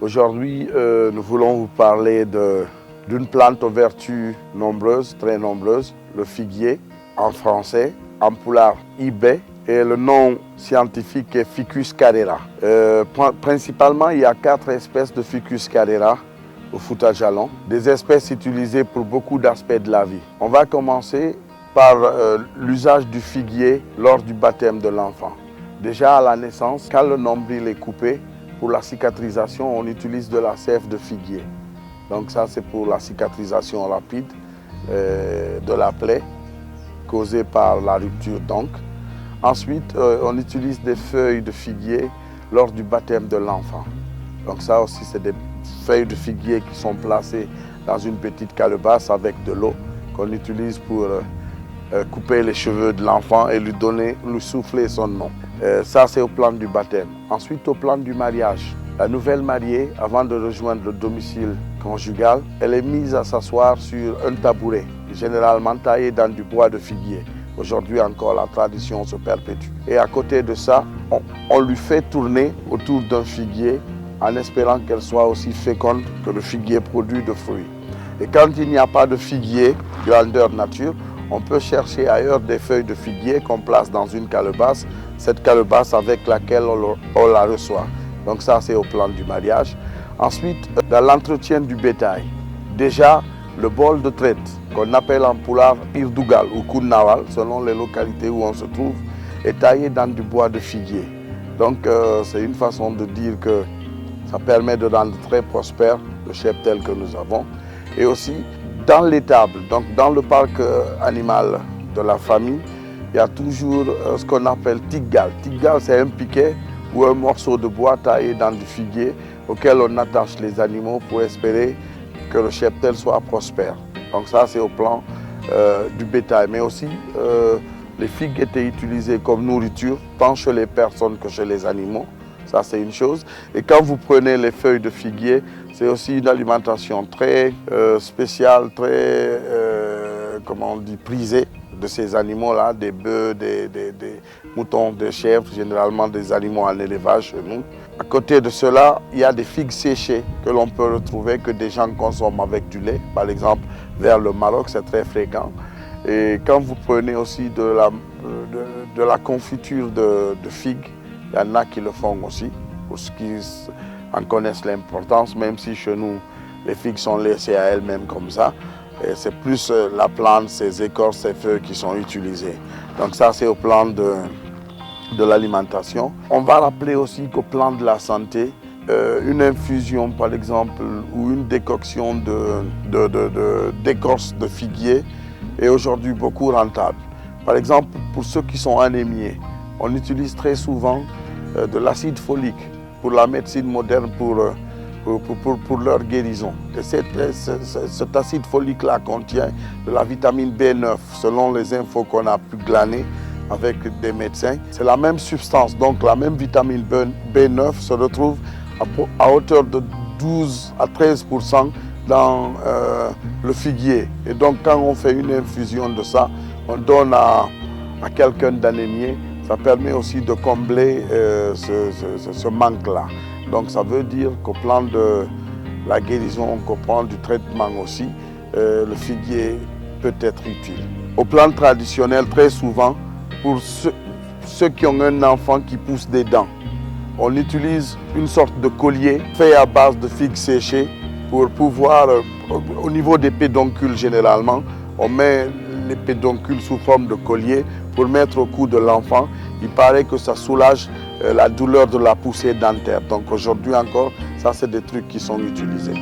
Aujourd'hui, nous voulons vous parler d'une plante aux vertus nombreuses, très nombreuses, le figuier, en français, en pulaar hibé, et le nom scientifique est Ficus carrera. Principalement, il y a 4 espèces de Ficus carrera au Fouta Djallon, des espèces utilisées pour beaucoup d'aspects de la vie. On va commencer par l'usage du figuier lors du baptême de l'enfant. Déjà à la naissance, quand le nombril est coupé, pour la cicatrisation, on utilise de la sève de figuier. Donc ça, c'est pour la cicatrisation rapide de la plaie causée par la rupture donc. Ensuite, on utilise des feuilles de figuier lors du baptême de l'enfant. Donc ça aussi, c'est des feuilles de figuier qui sont placées dans une petite calebasse avec de l'eau qu'on utilise pour couper les cheveux de l'enfant et lui souffler son nom. Ça, c'est au plan du baptême. Ensuite, au plan du mariage. La nouvelle mariée, avant de rejoindre le domicile conjugal, elle est mise à s'asseoir sur un tabouret, généralement taillé dans du bois de figuier. Aujourd'hui encore, la tradition se perpétue. Et à côté de ça, on lui fait tourner autour d'un figuier en espérant qu'elle soit aussi féconde que le figuier produit de fruits. Et quand il n'y a pas de figuier, grandeur nature, on peut chercher ailleurs des feuilles de figuier qu'on place dans une calebasse, cette calebasse avec laquelle on la reçoit. Donc ça, c'est au plan du mariage. Ensuite, dans l'entretien du bétail, déjà, le bol de traite, qu'on appelle en pulaar irdougal ou kounawal, selon les localités où on se trouve, est taillé dans du bois de figuier. Donc c'est une façon de dire que ça permet de rendre très prospère le cheptel que nous avons. Et aussi, dans l'étable, donc dans le parc animal de la famille, il y a toujours ce qu'on appelle tiggal. Tiggal, c'est un piquet ou un morceau de bois taillé dans du figuier auquel on attache les animaux pour espérer que le cheptel soit prospère. Donc ça, c'est au plan du bétail. Mais aussi, les figues étaient utilisées comme nourriture, tant chez les personnes que chez les animaux. Ça, c'est une chose. Et quand vous prenez les feuilles de figuier, c'est aussi une alimentation très spéciale, très, comment on dit, prisée de ces animaux-là, des bœufs, des moutons, des chèvres, généralement des animaux en élevage chez nous. À côté de cela, il y a des figues séchées que l'on peut retrouver, que des gens consomment avec du lait. Par exemple, vers le Maroc, c'est très fréquent. Et quand vous prenez aussi de la confiture de figues, il y en a qui le font aussi, pour ceux qui en connaissent l'importance, même si chez nous, les figues sont laissées à elles-mêmes comme ça. C'est plus la plante, ses écorces, ses feuilles qui sont utilisées. Donc ça, c'est au plan de l'alimentation. On va rappeler aussi qu'au plan de la santé, une infusion, par exemple, ou une décoction d'écorce de figuier est aujourd'hui beaucoup rentable. Par exemple, pour ceux qui sont anémiés, on utilise très souvent de l'acide folique pour la médecine moderne, pour leur guérison. Et cet acide folique-là contient de la vitamine B9, selon les infos qu'on a pu glaner avec des médecins. C'est la même substance, donc la même vitamine B9 se retrouve à hauteur de 12 à 13% dans le figuier. Et donc quand on fait une infusion de ça, on donne à quelqu'un d'anémie. Ça permet aussi de combler ce manque-là. Donc ça veut dire qu'au plan de la guérison, qu'au plan du traitement aussi, le figuier peut être utile. Au plan traditionnel, très souvent, pour ceux qui ont un enfant qui pousse des dents, on utilise une sorte de collier fait à base de figues séchées pour pouvoir, au niveau des pédoncules généralement, on met les pédoncules sous forme de collier pour mettre au cou de l'enfant. Il paraît que ça soulage la douleur de la poussée dentaire. Donc aujourd'hui encore, ça c'est des trucs qui sont utilisés.